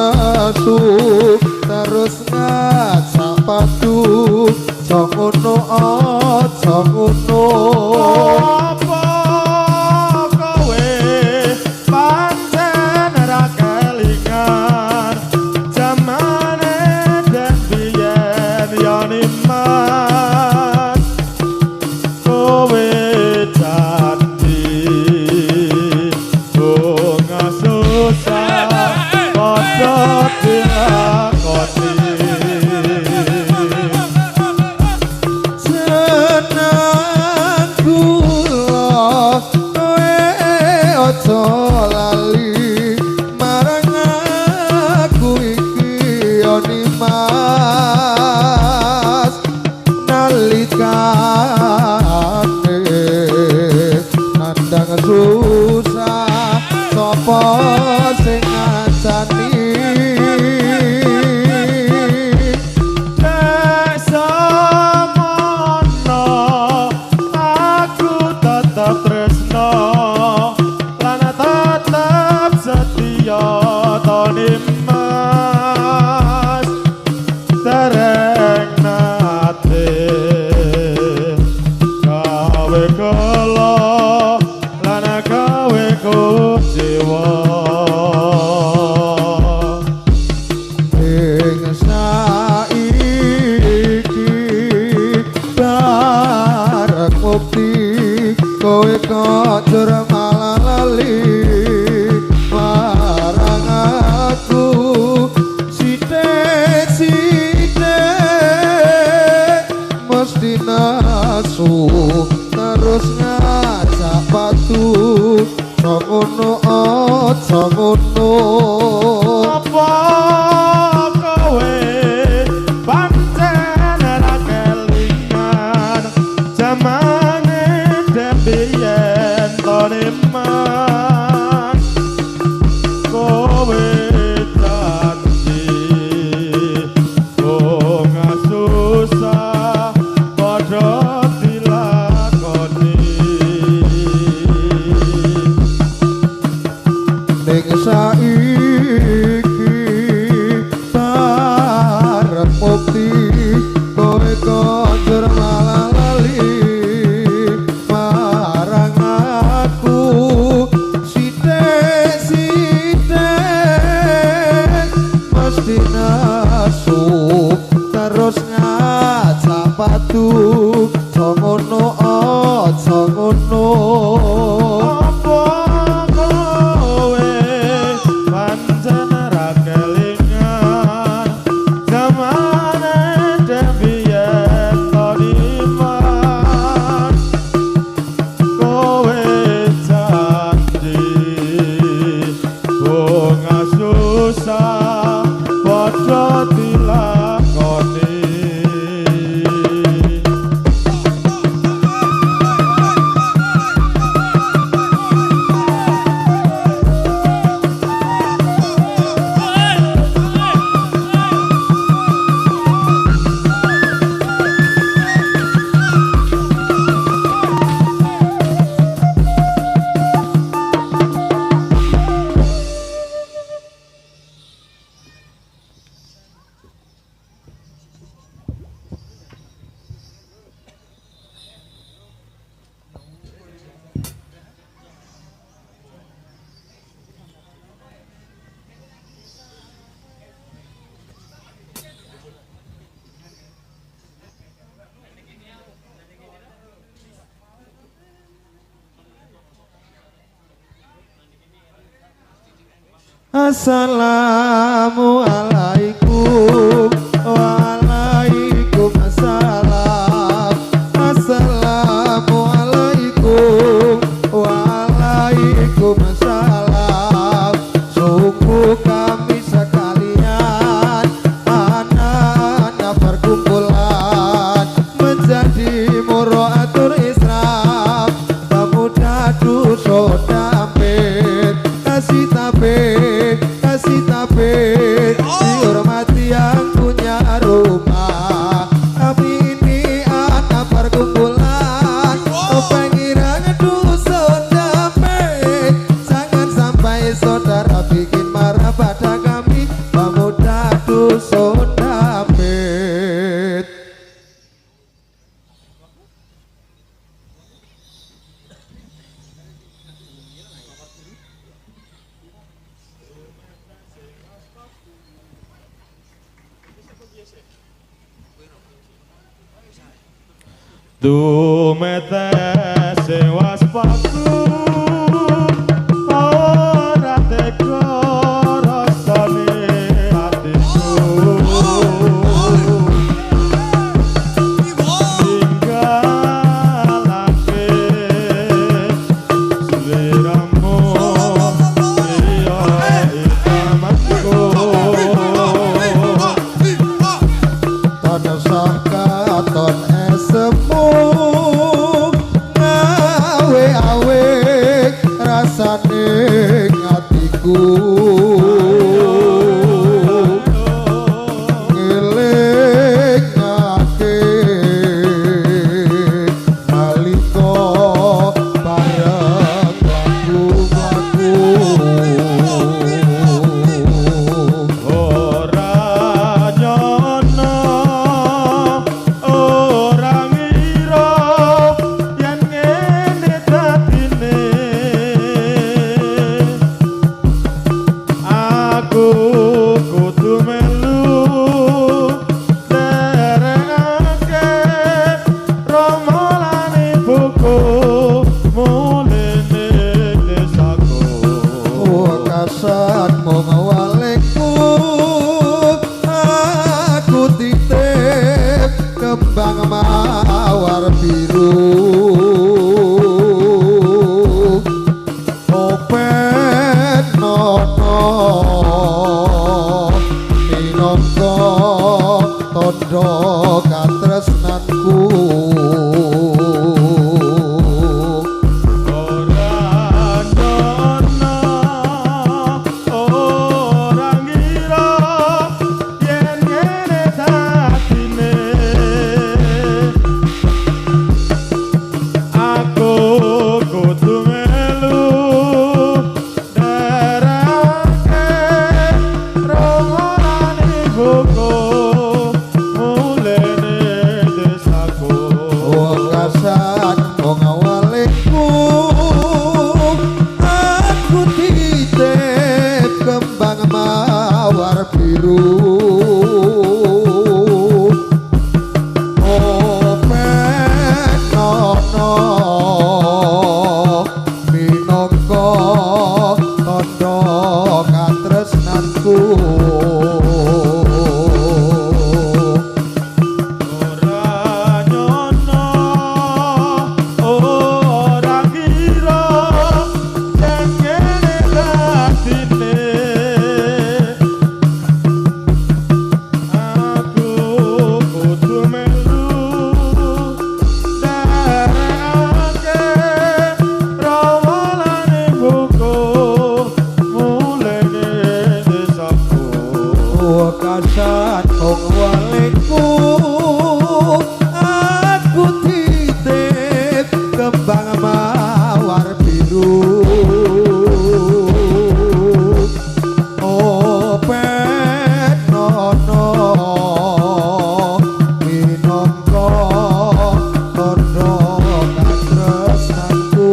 nasu terus ngajak padu jongono jongono apa kowe pancen ra kelingan jamane den biyen yo nimas kowe janji bunga susah padha dilakoni ojo lali marang aku iki oni mas nalikane nandang susah sapa sing ngancani aku tetap tresno setia toni mas dereng nate gawe kala lan gawe kecewa ing saiki bareng mukti kowe kok malah lali marang aku sithik-sithik mesti nasu terus ngajak padu jongono jongono apa kowe pancen ra kelingan jamane dembiyen tone mas kowe janji bunga susah padha dilakoni ning saiki bareng mukti kowe kondur malah lali marang aku sithik-sithik mesti nasu terus ngajak padu jongono jongono apa kowe pancen ra kelingan zamane dembiyen toni mas kowe janji bunga susah padha dilakoni Assalamualaikum Waalaikumsalam Assalamualaikum Waalaikumsalam sungguh kami sekalian anak-anak perkumpulan menjadi muraatul Islam pemuda dusun dampit kasih tabir Dumetes waspaku ora tega rasane atiku tinggalake sliramu iya itamatku tansah katon esemu awe rasane atiku ngelingake nalika bareng laku-laku ora nyono ora ngira yen ngene dadine aku kudu melu dereke romolane buku mulene desaku wakasan mung walekku aku titip kembang mawar biru open nono minangka tandha katresnanku ora nyono ora ngira yen ngene dadine aku kudu melu dereke romolane buku mulene desaku wakasan mung walekku aku titip kembang mawar biru open nono minangka tandha katresnanku ora nyono ora kira yen ngene dadine aku kudu melu dereke romolane buku mulene desaku wakasan mung walekku aku titip kembang mawar biru open nono minangka tandha katresnanku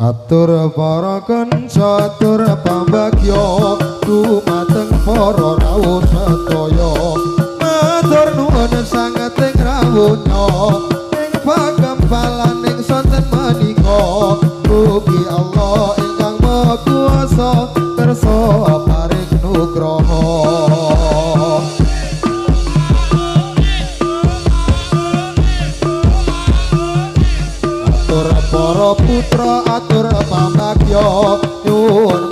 Atur para kanca atur pambagya dumateng para rawuh sedaya matur nuwun sangeting rawuhnya ing pagempalan sonten menika mugi Allah ingkang Maha Kuwasa kersa paring nugraha atur para putra atur pambagya nyuwun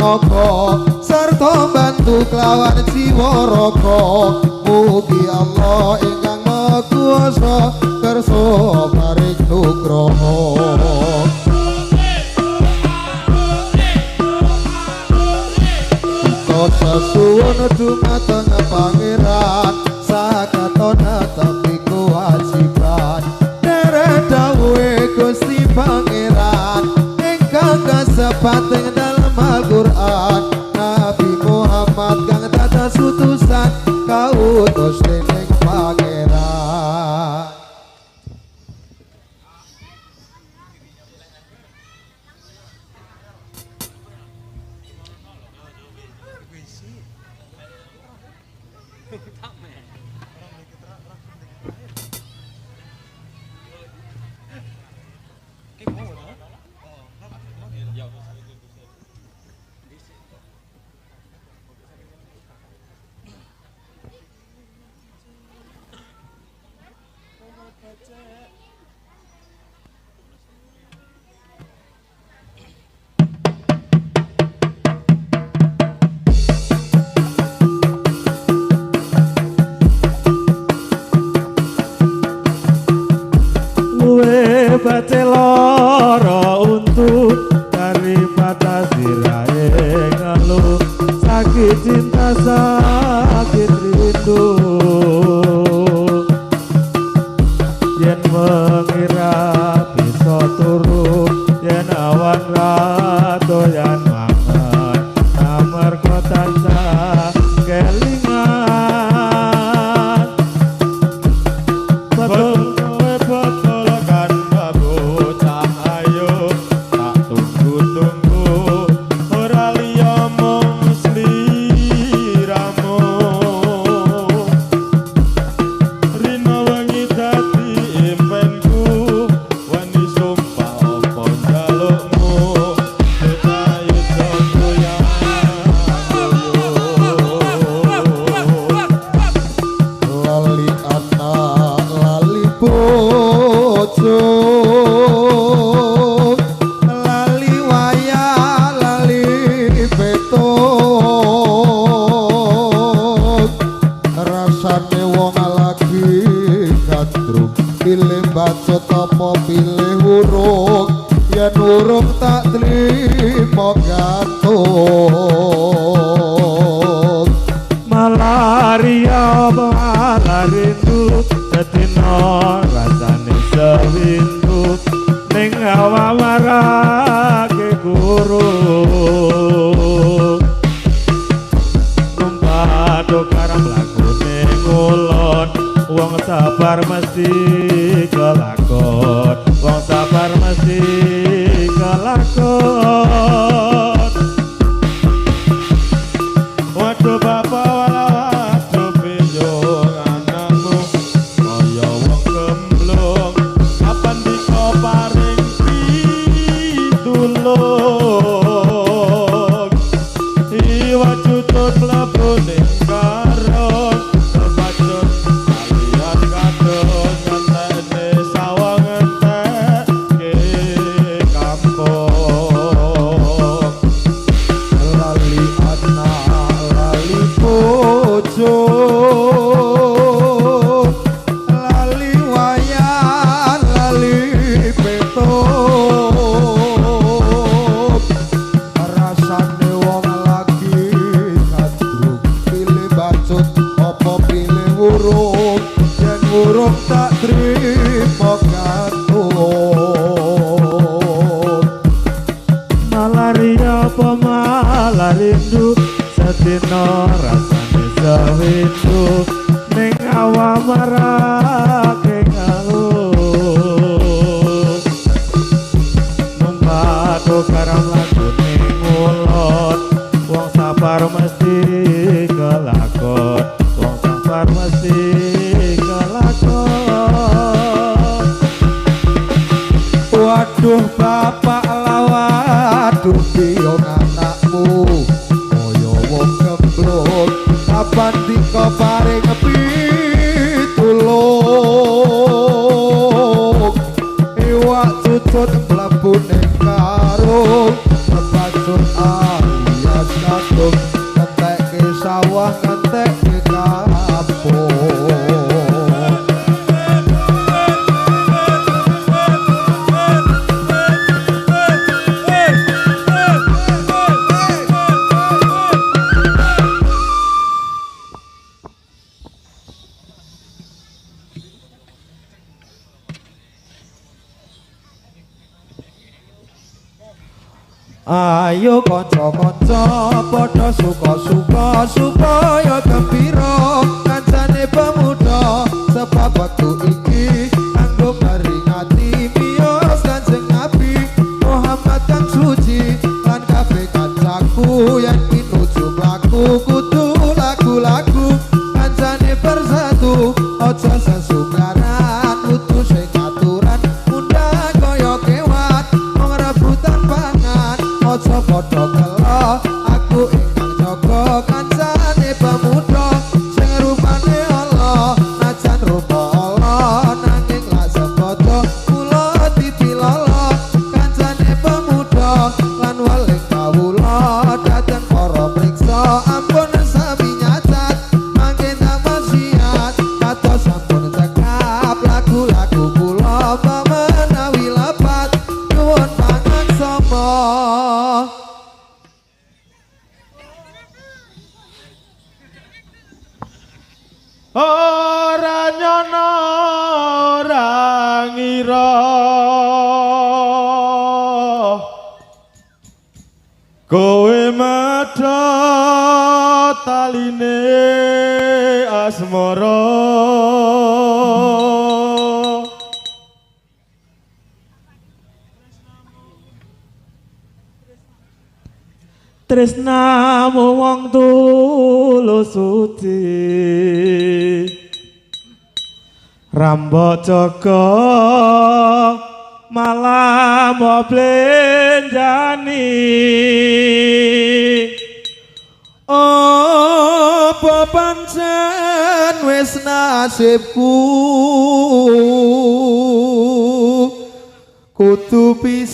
tenaga sarta bantu kelawan jiwa raga mugi Allah ingkang Maha Kuwasa kersa paring nugraha sasuwun dumateng pangeran sakatona tapi kewajiban derek dawuhe Gusti Pangeran ingkang kasebat ing dalem Al-Qur'an Nabi Muhammad kang dados utusan kautus dening Pangeran. Bace lara untuk daripada sirahe ngeluh sakit cinta sakit rindu yen mengira bisa turu yen awan radoyan mangan amarga tansah kelingan betul pilih bacot apa pilih huruf yen huruf tak terima gantung malaria rindu setino rasane sewindu ning hawa marake guru numpak karam lagune ngulon wong sabar mesti kelakon wong sabar mesti kelakon waduh bapak waduh pinjung anakmu kaya wong gemblung kapan diko paring pitulung iwa jutut mlebu ning karong terpacut kalian kados ngenteni sawang entek ke kampung lali anak lali bojo lali wayan lali peto rasane wong lagi kadruk pilih bacot apa pilih huruf yen huruf tak trimo gantung malaria apa malarindu setino rasane sewindu ning awam marake ngeluh numpak karam lagune ngulon wong sabar mesti kelakon wong sabar mesti kelakon waduh bapak lawaduh biyong anakmu kaya wong gemblung kapan diko paring pitulung Ayo kanca-kanca padha suka-suka supaya gembira kancane pemuda sebab waktu iki kanggo maringati miyos Kanjeng Nabi Muhammad kang suci lan kabeh kancaku yen pinuju mlaku kudu lagu-lagu kancane bersatu aja sesunggaran kudu sing aturan mundhak kaya kewan wong rebutan pangan aja padha kelo aku ingkang jaga kancane pemuda sing rupane ala najan rupa ala nanging lak sepodo kula dipilala kancane pemuda lan weling kawula dateng para priksa ampun sami nyacat mangke tamasiat kados sampun cekap lagu-lagu kula menawi lepat nyuwun pangaksama. ora nyono ora ngira kowe medha taline asmara tresnamu wong tulus suci Rambajaga malam blenjani apa pancen wis nasibku kudu pisahan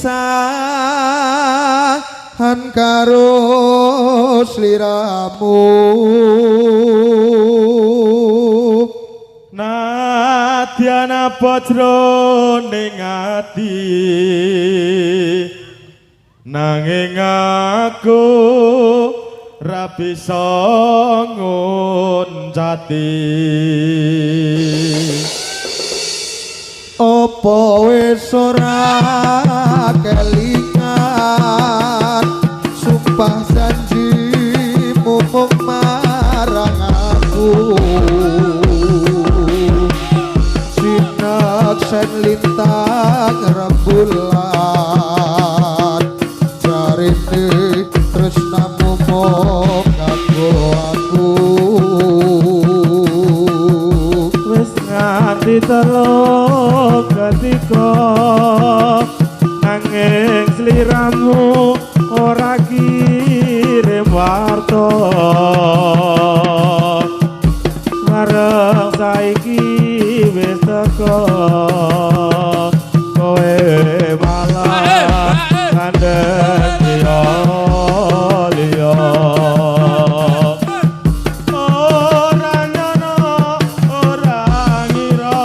karo sliramu nadyan bajroning ati nanging aku ra bisa nguncati apa wis ora kelingan sumpah janjimu marang aku sen lintang rembulan jarine tresnamu mung kanggo aku wis nganti teluk ketika nanging sliramu ora kirim warta marang saiki wis teko kowe malah kandhek liya ora nyono ora ngira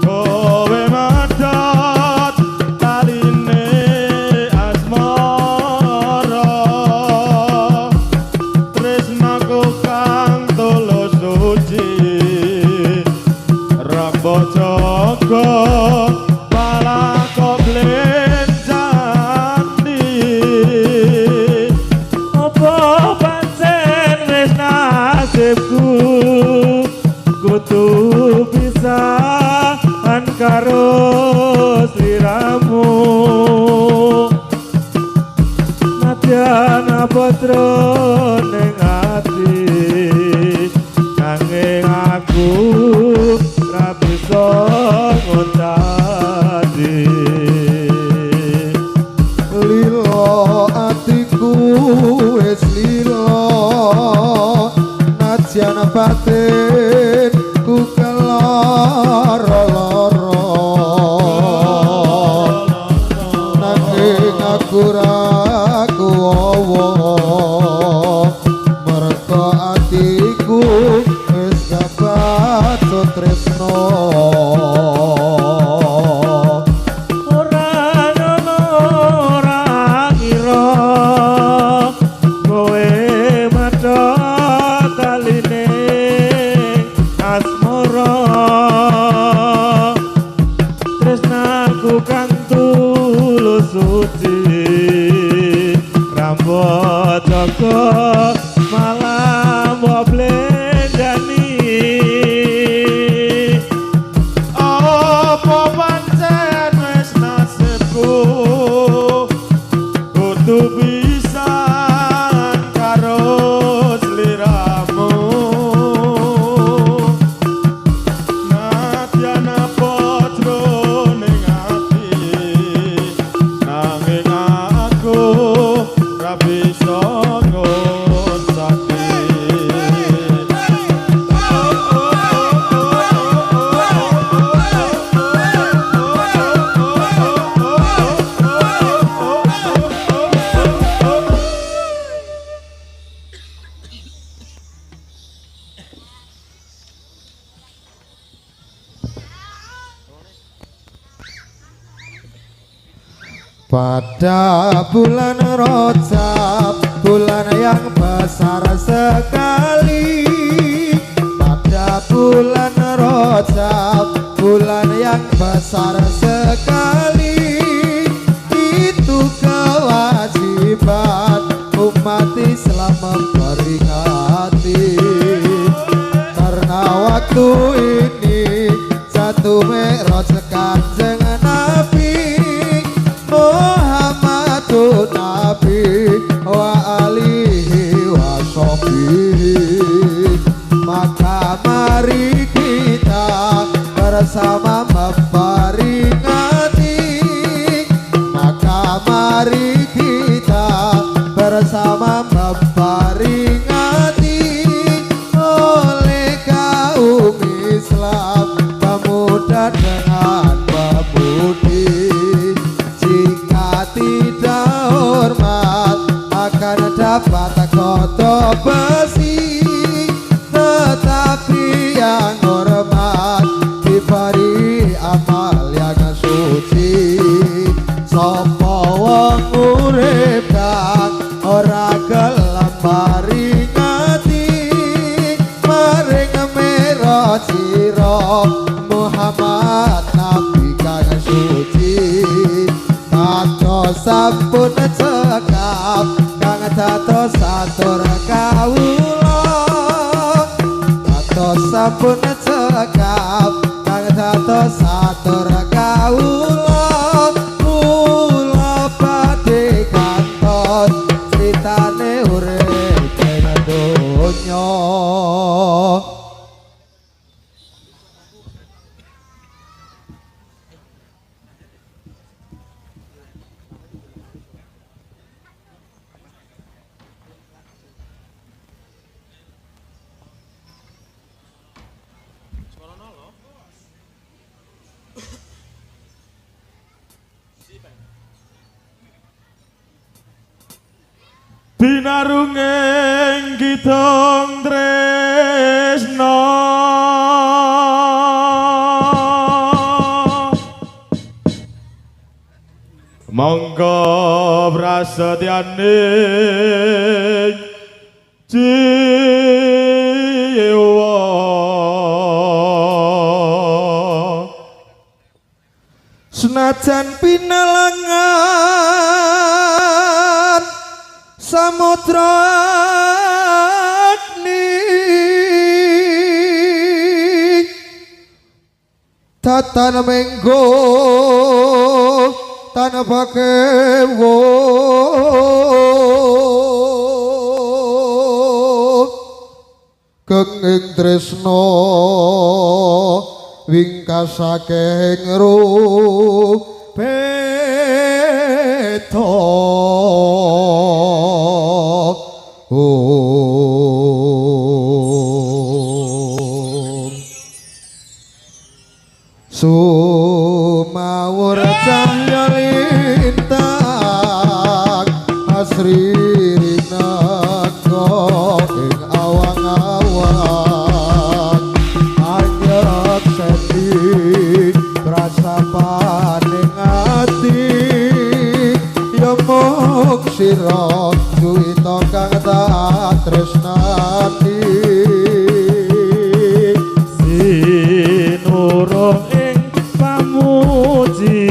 kowe medhot taline asmara tresnaku kang tulus suci Rambajaga malah kok blenjani apa pancen wis nasibku kudu pisahan karo sliramu nadyan bajroning ati nanging aku ra bisa nguncati lilo atiku wis lilo najan batin ku keloro-loro nanging aku ra kuwowo merga atiku wis dapat tresno ora nyono ora ngira kowe medha taline asmara tresnaku kang tulus suci Pada bulan Rajab, bulan yang besar sekali. Pada bulan Rajab, bulan yang besar sekali. Itu kewajiban umat Islam memperingati. Karena waktu ini jatuh Mi'raj Kanjeng Nabi Muhammadun Nabi wa alihi wa sahbihi. Maka mari kita bersama memperingati. Maka mari kita bersama memperingati oleh kaum Islam pemuda dengan pemudi. Jika tidak hormat akan dapat kotor besi, tetapi yang hormat diberi amal yang suci. Sapa wong urip kang ora gelem maringati maring Mi'raj sira Muhammad Nabi kang suci. Kados sampun cekap kang dados atur kawula. Kados sampun cekap kang dados atur kawula. Kula badhe kantos critane urip ing donya. Binarunging gitong tresno monggo prasetyaning jiwa Senajan pinalangan samudra agni tatan menggo tanpa kewo kenging tresno wingkasake rupeto. Sumawur cahya lintang asri rinaka ing awang-awang anyep sendi prasapaning ati ya mung sira duwita kang tak tresnani sinurung ing pamuji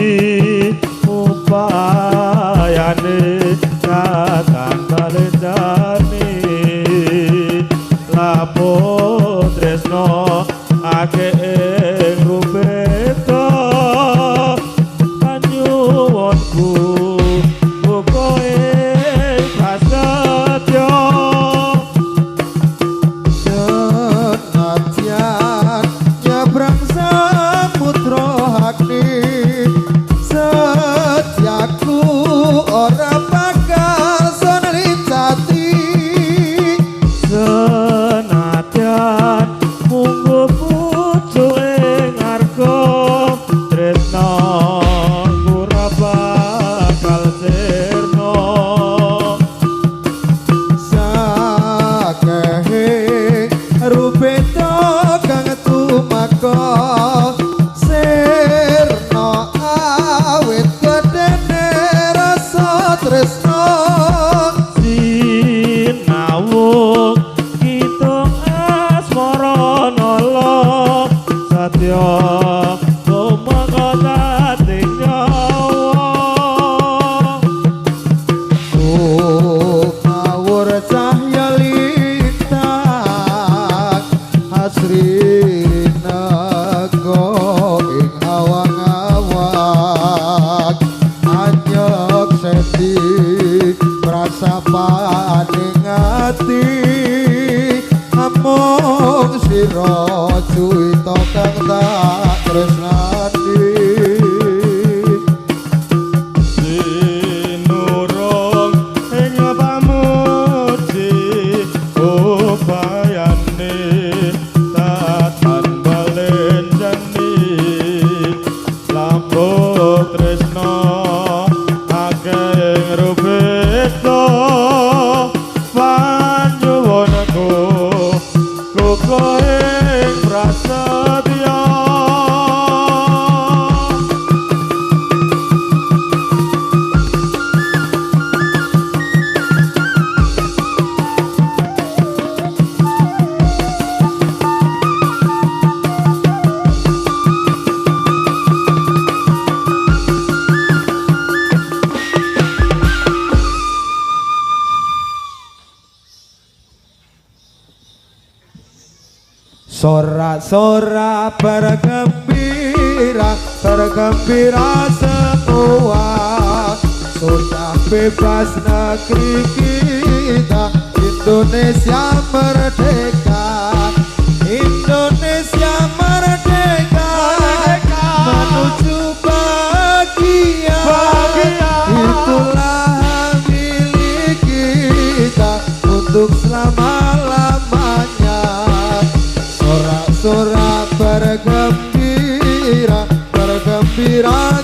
upayane datang balendani lapun tresno ake ing rupeto panyuwunku bukoe prasetyo senadyan nyebrang samudra agni setiaku ora bakal sonlicati senadyan munggo pucuke ngarga tresno ora bakal sirna sakehe rupeto kang tumaka sirna awit gedene Srinaga ing awang-awang anyek sedi prasapaning ati amung sira cuwita kang tak tresnani Sinurung ing pamuji ubayane tatan balenjani lambung tresno akeh rubeta panjuwunku kuko ing prasetya Sorak-sorak bergembira, bergembira semua. Sudah bebas negeri kita, Indonesia merdeka. Indonesia merdeka, menuju bahagia. Itulah milik kita untuk selama-lamanya. Sorak-sorak bergembira, bergembira